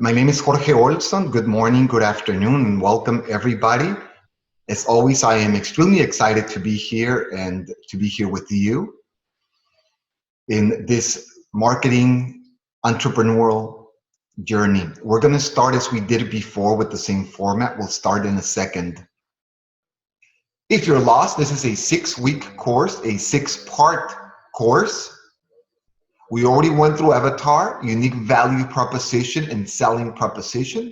My name is Jorge Olson. Good morning, good afternoon, and welcome everybody. As always, I am extremely excited to be here and to be here with you in this marketing entrepreneurial journey. We're going to start as we did before with the same format. We'll start in a second. If you're lost, this is a 6-week course, a 6-part course. We already went through Avatar, unique value proposition and selling proposition,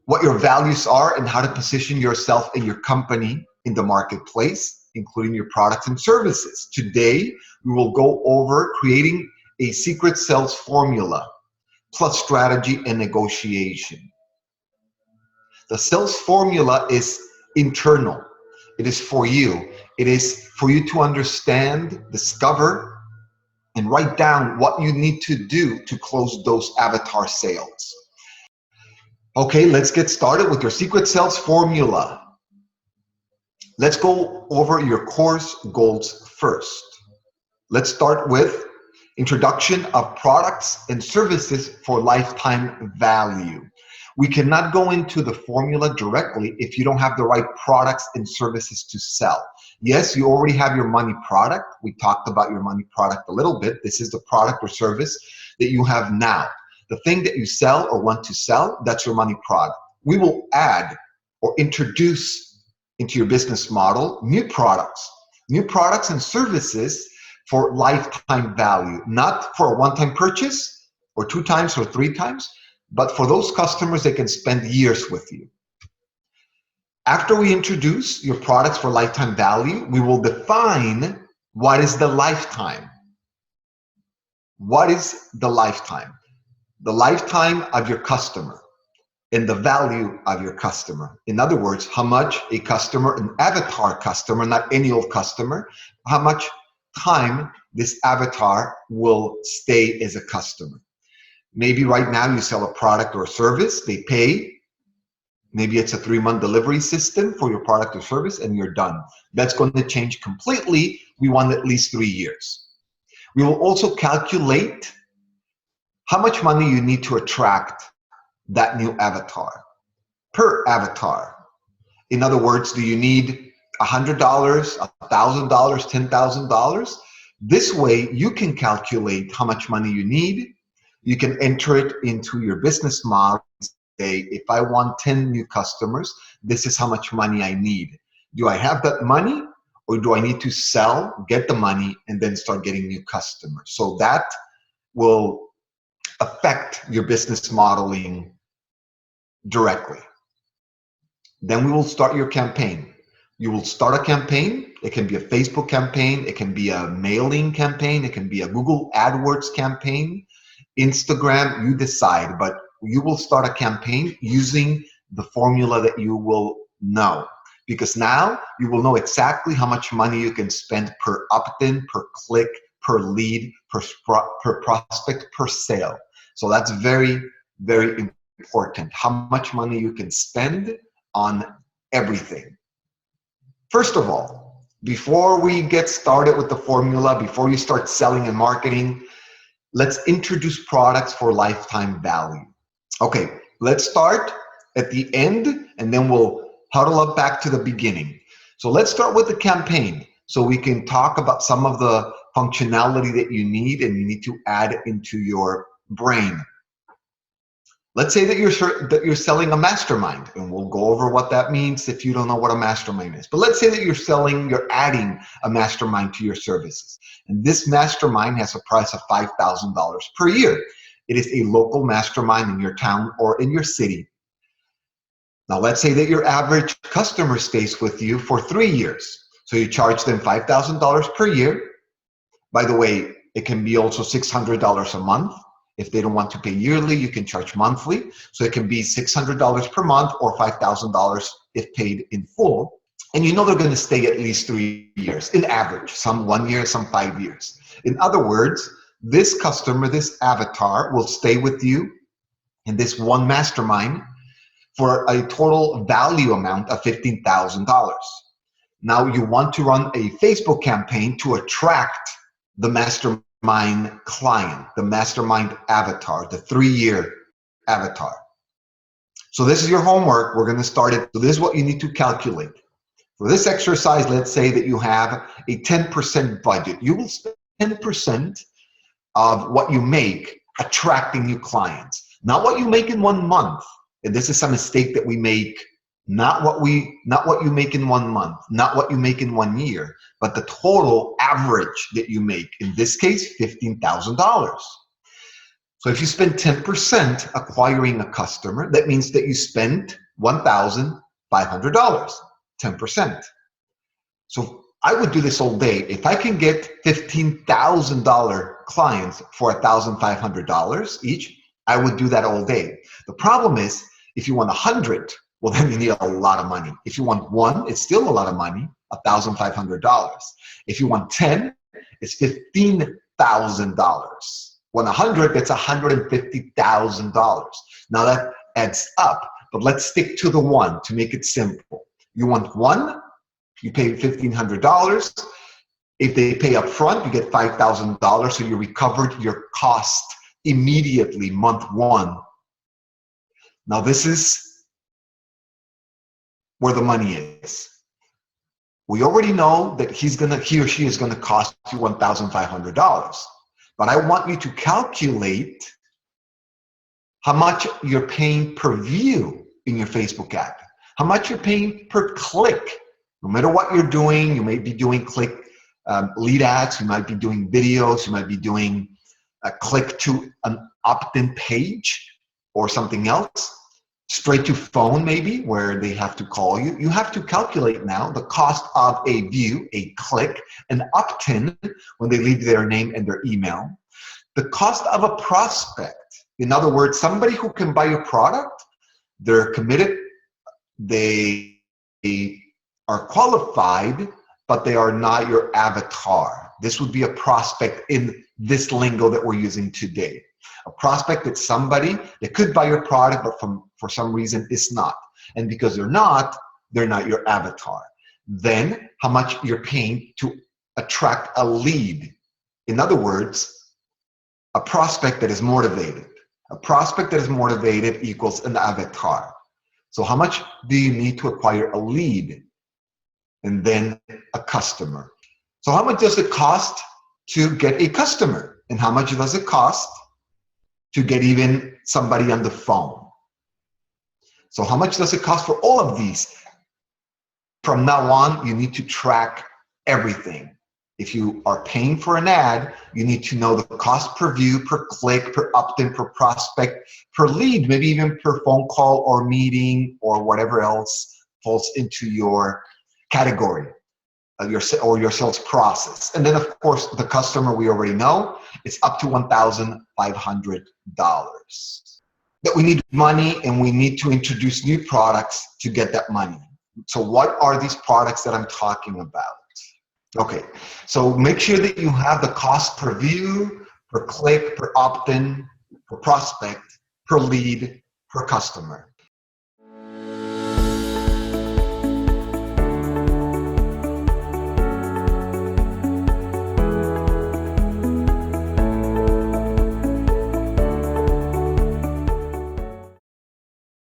what your values are and how to position yourself and your company in the marketplace, including your products and services. Today, we will go over creating a secret sales formula plus strategy and negotiation. The sales formula is internal. It is for you. It is for you to understand, discover, and write down what you need to do to close those avatar sales. Okay, let's get started with your secret sales formula. Let's go over your course goals first. Let's start with introduction of products and services for lifetime value. We cannot go into the formula directly if you don't have the right products and services to sell. Yes, you already have your money product. We talked about your money product a little bit. This is the product or service that you have now. The thing that you sell or want to sell, that's your money product. We will add or introduce into your business model new products and services for lifetime value, not for a one-time purchase or 2 times or 3 times, but for those customers that can spend years with you. After we introduce your products for lifetime value, we will define what is the lifetime. What is the lifetime? The lifetime of your customer and the value of your customer. In other words, how much a customer, an avatar customer, not any old customer, how much time this avatar will stay as a customer. Maybe right now you sell a product or a service, they pay. Maybe it's a 3-month delivery system for your product or service and you're done. That's going to change completely. We want at least 3 years. We will also calculate how much money you need to attract that new avatar per avatar. In other words, do you need $100, $1,000, $10,000? This way you can calculate how much money you need. You can enter it into your business model and say, if I want 10 new customers, this is how much money I need. Do I have that money or do I need to sell, get the money, and then start getting new customers? So that will affect your business modeling directly. Then we will start your campaign. You will start a campaign. It can be a Facebook campaign. It can be a mailing campaign. It can be a Google AdWords campaign. Instagram, you decide, but you will start a campaign using the formula that you will know, because now you will know exactly how much money you can spend per opt-in, per click, per lead, per prospect, per sale. So that's very, very important, how much money you can spend on everything. First of all, before we get started with the formula, before you start selling and marketing, let's introduce products for lifetime value. Okay, let's start at the end and then we'll huddle up back to the beginning. So let's start with the campaign so we can talk about some of the functionality that you need and you need to add into your brain. Let's say that you're selling a mastermind, and we'll go over what that means if you don't know what a mastermind is. But let's say that you're adding a mastermind to your services. And this mastermind has a price of $5,000 per year. It is a local mastermind in your town or in your city. Now let's say that your average customer stays with you for 3 years. So you charge them $5,000 per year. By the way, it can be also $600 a month. If they don't want to pay yearly, you can charge monthly. So it can be $600 per month or $5,000 if paid in full. And you know they're going to stay at least 3 years, in average, some 1 year, some 5 years. In other words, this customer, this avatar will stay with you in this one mastermind for a total value amount of $15,000. Now you want to run a Facebook campaign to attract the mastermind client, the mastermind avatar, the 3-year avatar. So this is your homework. We're going to start it. So this is what you need to calculate. For this exercise, let's say that you have a 10% budget. You will spend 10% of what you make attracting new clients. Not what you make in 1 month. And this is a mistake that we make. Not what you make in 1 month, not what you make in 1 year, but the total average that you make. In this case, $15,000. So if you spend 10% acquiring a customer, that means that you spent $1,500, 10%. So I would do this all day. If I can get $15,000 clients for $1,500 each, I would do that all day. The problem is, if you want 100, well, then you need a lot of money. If you want 1, it's still a lot of money, $1,500. If you want 10, it's $15,000. When 100, that's $150,000. Now that adds up, but let's stick to the 1 to make it simple. You want 1, you pay $1,500. If they pay up front, you get $5,000, so you recovered your cost immediately, month 1. Now this is where the money is. We already know that he or she is gonna cost you $1,500. But I want you to calculate how much you're paying per view in your Facebook ad, how much you're paying per click. No matter what you're doing, you may be doing lead ads, you might be doing videos, you might be doing a click to an opt-in page or something else, straight to phone maybe, where they have to call you. You have to calculate now the cost of a view, a click, an opt-in when they leave their name and their email, the cost of a prospect. In other words, somebody who can buy your product, they're committed, they are qualified, but they are not your avatar. This would be a prospect in this lingo that we're using today. A prospect is somebody that could buy your product, but for some reason is not. And because they're not your avatar. Then how much you're paying to attract a lead. In other words, a prospect that is motivated. A prospect that is motivated equals an avatar. So how much do you need to acquire a lead? And then a customer. So how much does it cost to get a customer? And how much does it cost to get even somebody on the phone? So how much does it cost for all of these? From now on, you need to track everything. If you are paying for an ad, you need to know the cost per view, per click, per opt-in, per prospect, per lead, maybe even per phone call or meeting or whatever else falls into your category, your sales process. And then of course, the customer, we already know, it's up to $1,500. That we need money and we need to introduce new products to get that money. So what are these products that I'm talking about? Okay, so make sure that you have the cost per view, per click, per opt-in, per prospect, per lead, per customer.